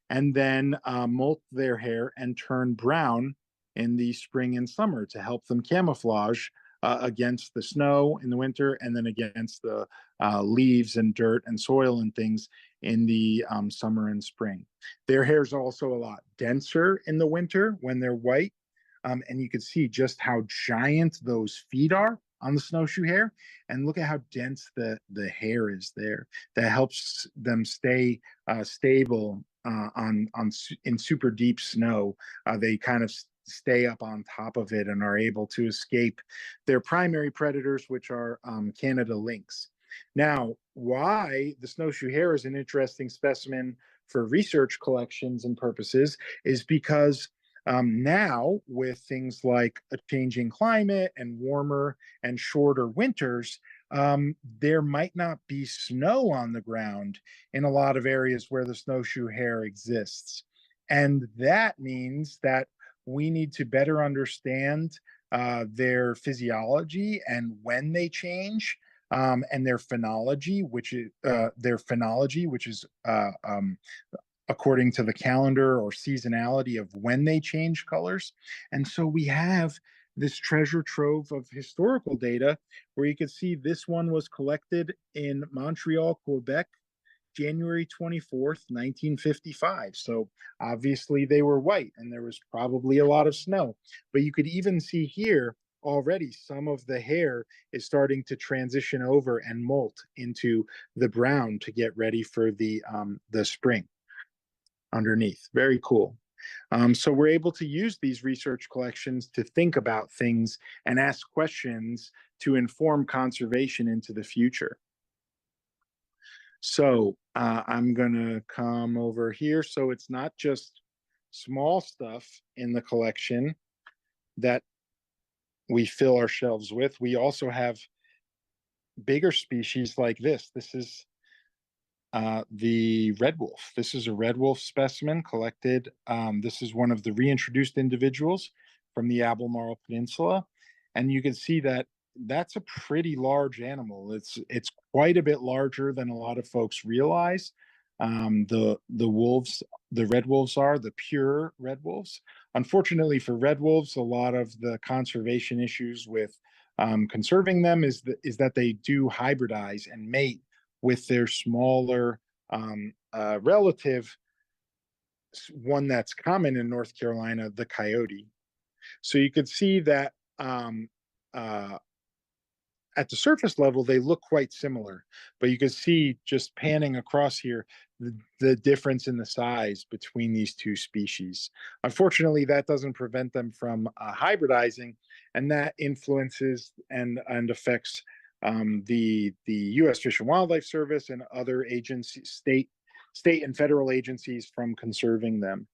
and then molt their hair and turn brown in the spring and summer to help them camouflage against the snow in the winter and then against the leaves and dirt and soil and things in the summer and spring. Their hair is also a lot denser in the winter when they're white. And you can see just how giant those feet are on the snowshoe hare. And look at how dense the hair is there. That helps them stay stable in super deep snow. They kind of stay up on top of it and are able to escape their primary predators, which are Canada lynx. Now, why the snowshoe hare is an interesting specimen for research collections and purposes is because now, with things like a changing climate and warmer and shorter winters, there might not be snow on the ground in a lot of areas where the snowshoe hare exists. And that means that we need to better understand their physiology and when they change, and their phenology, which is according to the calendar or seasonality of when they change colors. And so we have this treasure trove of historical data where you can see this one was collected in Montreal, Quebec, January 24th, 1955. So obviously they were white and there was probably a lot of snow. But you could even see here already some of the hair is starting to transition over and molt into the brown to get ready for the spring underneath. Very cool. So we're able to use these research collections to think about things and ask questions to inform conservation into the future. So I'm going to come over here. So it's not just small stuff in the collection that we fill our shelves with. We also have bigger species like this. This is the red wolf. This is a red wolf specimen collected. This is one of the reintroduced individuals from the Albemarle Peninsula. And you can see that that's a pretty large animal. It's quite a bit larger than a lot of folks realize. The wolves, the red wolves are the pure red wolves. Unfortunately for red wolves, a lot of the conservation issues with conserving them is that they do hybridize and mate with their smaller relative, one that's common in North Carolina, the coyote. So you could see that at the surface level, they look quite similar, but you can see just panning across here, the difference in the size between these two species. Unfortunately, that doesn't prevent them from hybridizing, and that influences and affects the U.S. Fish and Wildlife Service and other agencies, state and federal agencies, from conserving them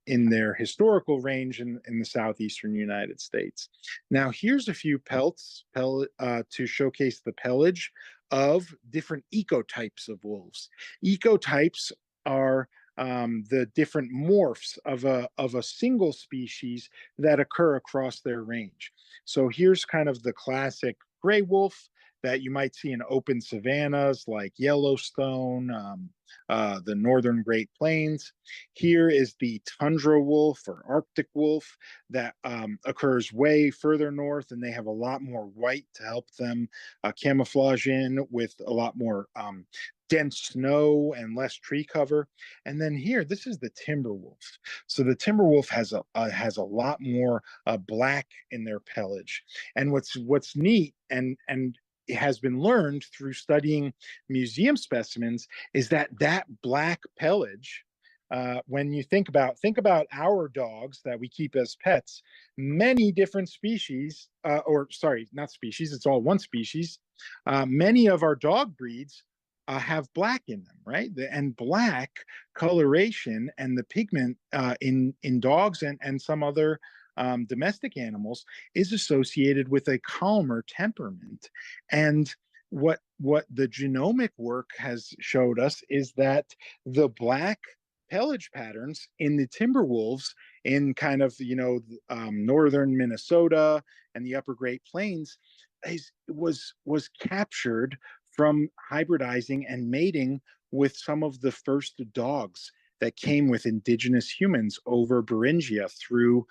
in their historical range in the southeastern United States. Now, here's a few pelts to showcase the pelage of different ecotypes of wolves. Ecotypes are the different morphs of a single species that occur across their range. So here's kind of the classic gray wolf that you might see in open savannas like Yellowstone, the northern Great Plains. Here is the tundra wolf or Arctic wolf that occurs way further north, and they have a lot more white to help them camouflage in with a lot more dense snow and less tree cover. And then here, this is the timber wolf. So the timber wolf has a lot more black in their pelage. And what's neat and it has been learned through studying museum specimens is that black pelage, when you think about our dogs that we keep as pets, many different species, or sorry, not species, it's all one species. Many of our dog breeds have black in them, right? And black coloration and the pigment in dogs and some other domestic animals is associated with a calmer temperament. And what the genomic work has showed us is that the black pelage patterns in the timber wolves in kind of northern Minnesota and the upper Great Plains was captured from hybridizing and mating with some of the first dogs that came with indigenous humans over Beringia through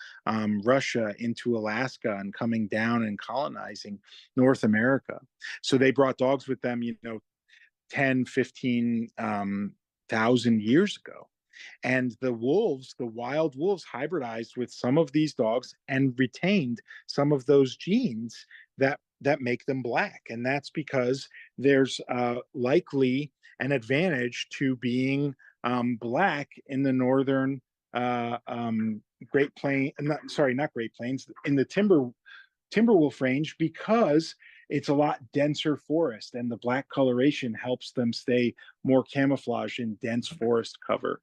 Russia into Alaska and coming down and colonizing North America. So they brought dogs with them, 10, 15,000 years ago. And the wild wolves hybridized with some of these dogs and retained some of those genes that make them black. And that's because there's likely an advantage to being black in the northern not Great Plains, in the Timberwolf range, because it's a lot denser forest, and the black coloration helps them stay more camouflaged in dense forest cover,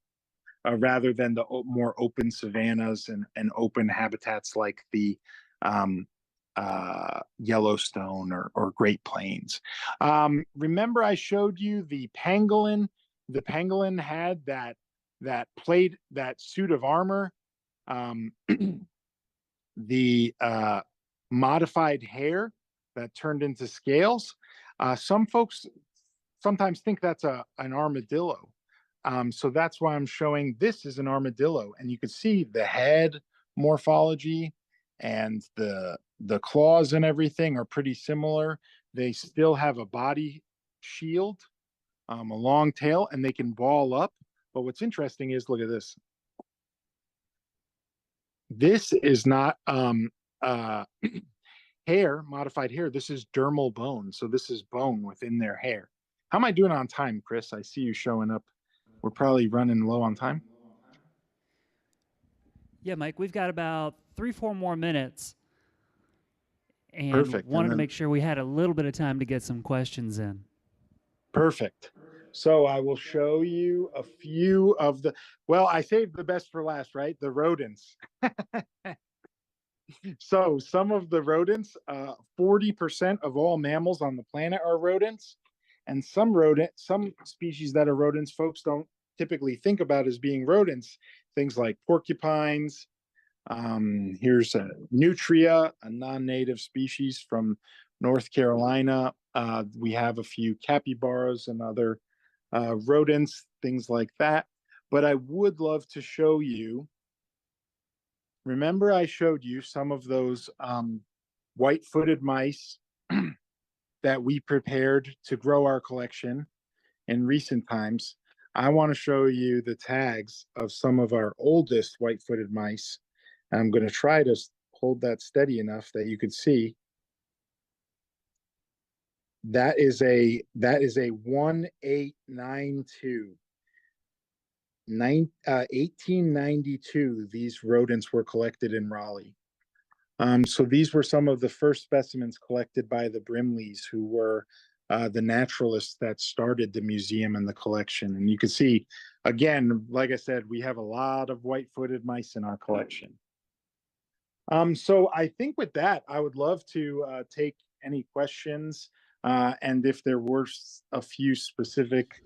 rather than the more open savannas and open habitats like the Yellowstone or Great Plains. Remember, I showed you the pangolin. The pangolin had that suit of armor. The modified hair that turned into scales. Some folks sometimes think that's an armadillo. So that's why I'm showing this is an armadillo, and you can see the head morphology and the claws and everything are pretty similar. They still have a body shield, a long tail, and they can ball up. But what's interesting is, look at this. This is not hair, modified hair. This is dermal bone. So this is bone within their hair. How am I doing on time, Chris? I see you showing up. We're probably running low on time. Yeah, Mike, we've got about 3-4 more minutes. And Perfect. wanted to make sure we had a little bit of time to get some questions in. Perfect. So I will show you a few of well, I saved the best for last, right? The rodents. So some of the rodents, 40% of all mammals on the planet are rodents. And some species that are rodents, folks don't typically think about as being rodents. Things like porcupines. Here's a nutria, a non-native species from North Carolina. We have a few capybaras and other rodents, things like that. But I would love to show you. Remember, I showed you some of those white-footed mice that we prepared to grow our collection in recent times. I want to show you the tags of some of our oldest white-footed mice. I'm going to try to hold that steady enough that you could see. That is a 1892. 1892, these rodents were collected in Raleigh. So these were some of the first specimens collected by the Brimleys, who were the naturalists that started the museum and the collection. And you can see, again, like I said, we have a lot of white-footed mice in our collection. So I think with that, I would love to take any questions. And if there were a few specific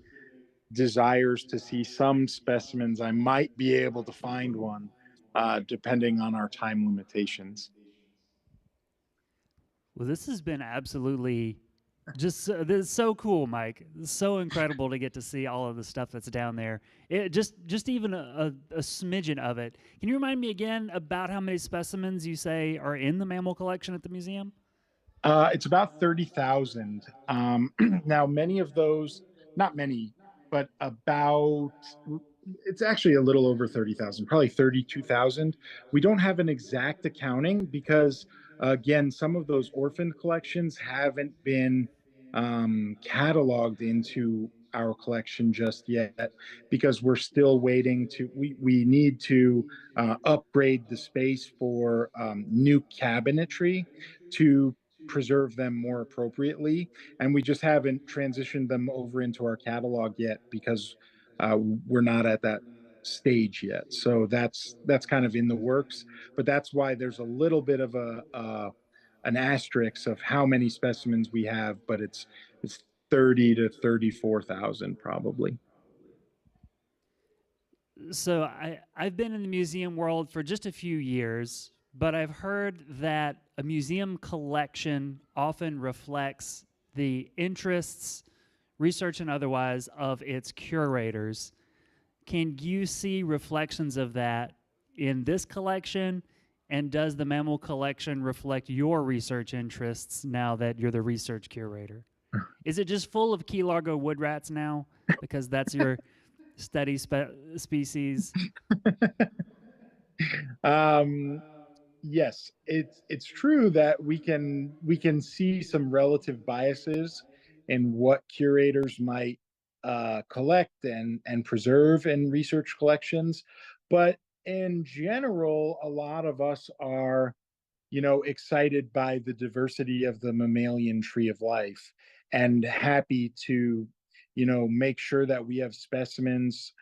desires to see some specimens, I might be able to find one, depending on our time limitations. Well, this has been absolutely this is so cool, Mike. It's so incredible to get to see all of the stuff that's down there. It just even a smidgen of it. Can you remind me again about how many specimens you say are in the mammal collection at the museum? It's about 30,000. Now, many of those, not many, but it's actually a little over 30,000, probably 32,000. We don't have an exact accounting because, again, some of those orphan collections haven't been cataloged into our collection just yet, because we're still waiting we need to upgrade the space for new cabinetry to preserve them more appropriately, and we just haven't transitioned them over into our catalog yet because we're not at that stage yet. So that's kind of in the works, but that's why there's a little bit of an asterisk of how many specimens we have, but it's 30 to 34,000 probably. So I've been in the museum world for just a few years, but I've heard that a museum collection often reflects the interests, research and otherwise, of its curators. Can you see reflections of that in this collection? And does the Mammal Collection reflect your research interests now that you're the research curator? Is it just full of Key Largo wood rats now because that's your study species? Yes, it's true that we can see some relative biases in what curators might collect and preserve in research collections, but in general, a lot of us are, excited by the diversity of the mammalian tree of life and happy to, make sure that we have specimens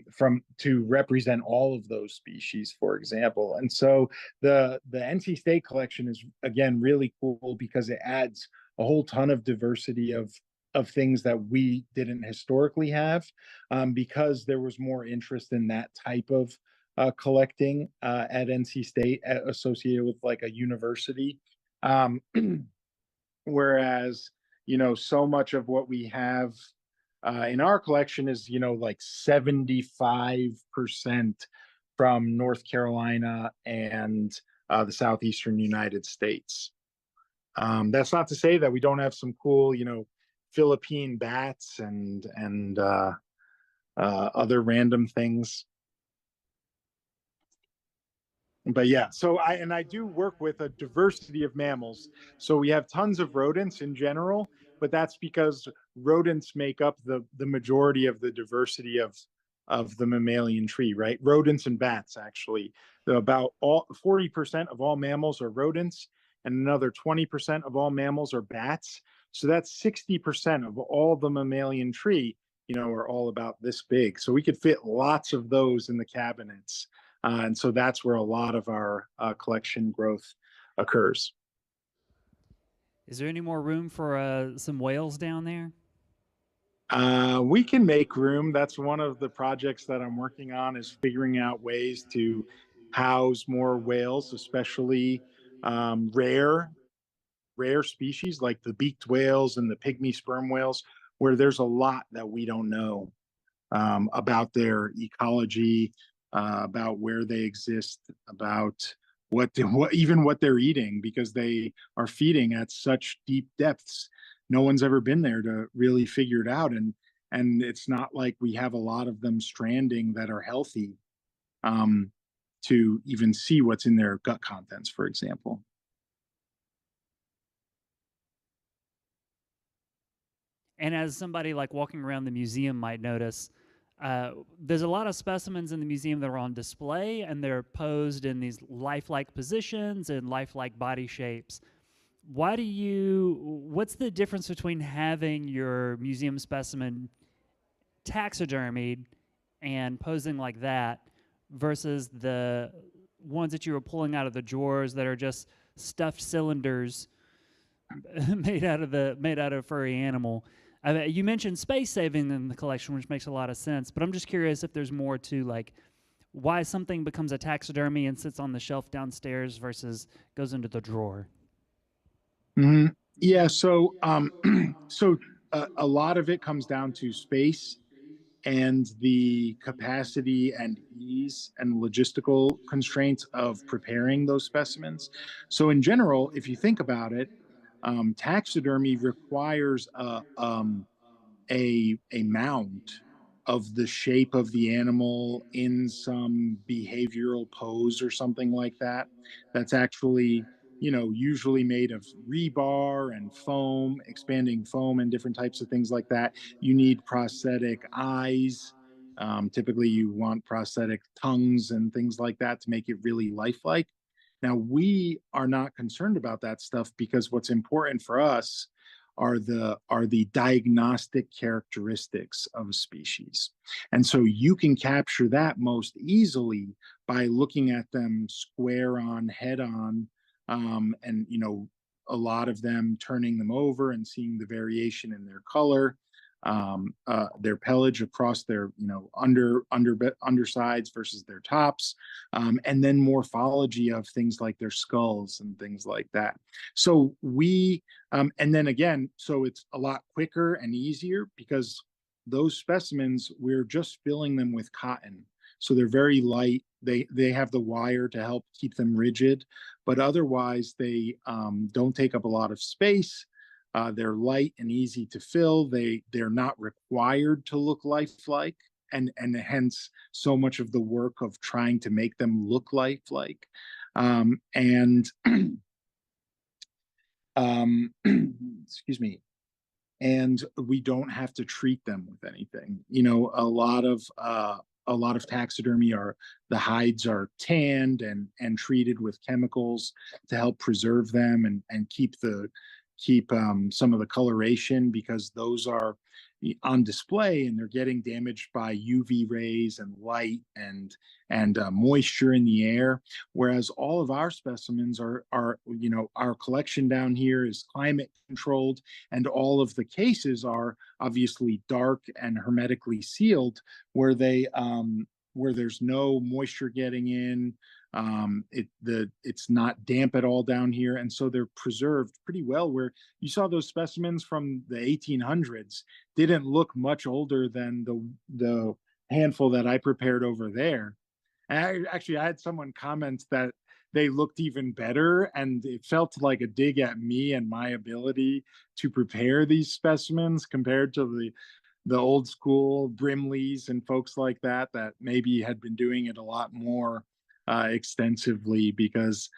from to represent all of those species, for example. And so the NC State collection is again really cool because it adds a whole ton of diversity of things that we didn't historically have, because there was more interest in that type of collecting at NC State associated with like a university. Um, Whereas, so much of what we have in our collection is, like 75% from North Carolina and the southeastern United States. That's not to say that we don't have some cool, Philippine bats and other random things. But yeah, so I do work with a diversity of mammals. So we have tons of rodents in general, but that's because rodents make up the majority of the diversity of the mammalian tree, right? Rodents and bats, actually. About all 40% of all mammals are rodents, and another 20% of all mammals are bats. So that's 60% of all the mammalian tree, are all about this big. So we could fit lots of those in the cabinets. And so that's where a lot of our collection growth occurs. Is there any more room for some whales down there? We can make room. That's one of the projects that I'm working on, is figuring out ways to house more whales, especially rare species like the beaked whales and the pygmy sperm whales, where there's a lot that we don't know about their ecology, about where they exist, about what they're eating, because they are feeding at such deep depths. No one's ever been there to really figure it out, and it's not like we have a lot of them stranding that are healthy to even see what's in their gut contents, for example. And as somebody like walking around the museum might notice, there's a lot of specimens in the museum that are on display, and they're posed in these lifelike positions and lifelike body shapes. What's the difference between having your museum specimen taxidermied and posing like that versus the ones that you were pulling out of the drawers that are just stuffed cylinders made out of a furry animal? You mentioned space saving in the collection, which makes a lot of sense, but I'm just curious if there's more to like why something becomes a taxidermy and sits on the shelf downstairs versus goes into the drawer. Mm-hmm. Yeah, so a lot of it comes down to space and the capacity and ease and logistical constraints of preparing those specimens. So in general, if you think about it, taxidermy requires a mound of the shape of the animal in some behavioral pose or something like that. That's actually, usually made of rebar and foam, expanding foam, and different types of things like that. You need prosthetic eyes. Typically, you want prosthetic tongues and things like that to make it really lifelike. Now, we are not concerned about that stuff because what's important for us are the diagnostic characteristics of a species. And so you can capture that most easily by looking at them square on, head on, and a lot of them turning them over and seeing the variation in their color, their pelage across their undersides versus their tops, and then morphology of things like their skulls and things like that. So and then again, so it's a lot quicker and easier because those specimens, we're just filling them with cotton, so they're very light. They have the wire to help keep them rigid, but otherwise they don't take up a lot of space. They're light and easy to fill. They're not required to look lifelike, and hence so much of the work of trying to make them look lifelike. And excuse me. And we don't have to treat them with anything. A lot of a lot of taxidermy are the hides are tanned and treated with chemicals to help preserve them and keep some of the coloration, because those are on display and they're getting damaged by UV rays and light and moisture in the air. Whereas all of our specimens are our collection down here is climate controlled, and all of the cases are obviously dark and hermetically sealed, where there's no moisture getting in. It's not damp at all down here, and so they're preserved pretty well. Where you saw those specimens from the 1800s didn't look much older than the handful that I prepared over there. And I had someone comment that they looked even better, and it felt like a dig at me and my ability to prepare these specimens compared to the old school Brimleys and folks like that maybe had been doing it a lot more extensively. Because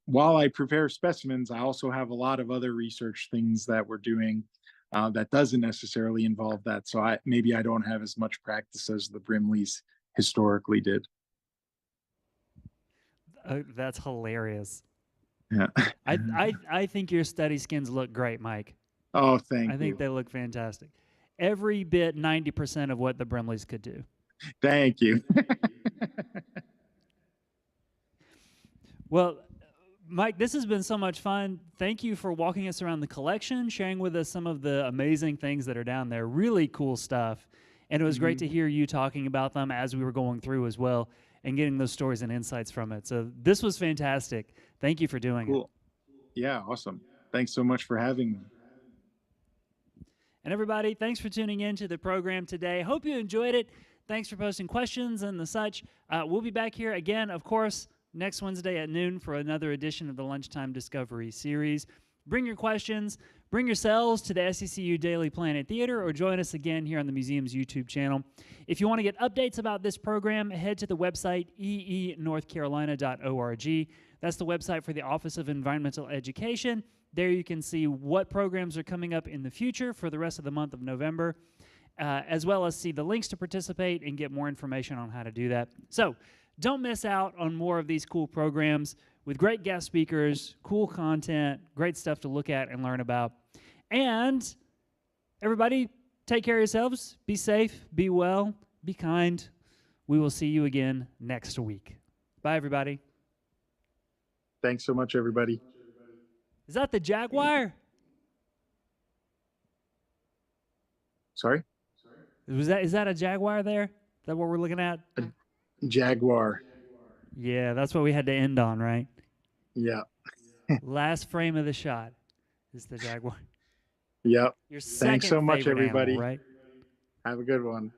while I prepare specimens, I also have a lot of other research things that we're doing that doesn't necessarily involve that. So I don't have as much practice as the Brimleys historically did. That's hilarious. Yeah. I think your study skins look great, Mike. Oh, thank you. I think they look fantastic. Every bit 90% of what the Brimleys could do. Thank you. Well, Mike, this has been so much fun. Thank you for walking us around the collection, sharing with us some of the amazing things that are down there. Really cool stuff. And it was great to hear you talking about them as we were going through as well and getting those stories and insights from it. So this was fantastic. Thank you for doing it. Yeah, awesome. Thanks so much for having me. And everybody, thanks for tuning in to the program today. Hope you enjoyed it. Thanks for posting questions and the such. We'll be back here again, of course, next Wednesday at noon for another edition of the Lunchtime Discovery series. Bring your questions, bring yourselves to the SCCU Daily Planet Theater, or join us again here on the museum's YouTube channel. If you want to get updates about this program, head to the website eenorthcarolina.org. That's the website for the Office of Environmental Education. There you can see what programs are coming up in the future for the rest of the month of November, as well as see the links to participate and get more information on how to do that. So don't miss out on more of these cool programs with great guest speakers, cool content, great stuff to look at and learn about. And everybody, take care of yourselves. Be safe, be well, be kind. We will see you again next week. Bye, everybody. Thanks so much, everybody. Is that the Jaguar? Sorry? Is that a Jaguar there? Is that what we're looking at? A Jaguar. Yeah, that's what we had to end on, right? Yeah. Last frame of the shot is the Jaguar. Yep. Your second Thanks so much, favorite everybody. animal, right? Have a good one.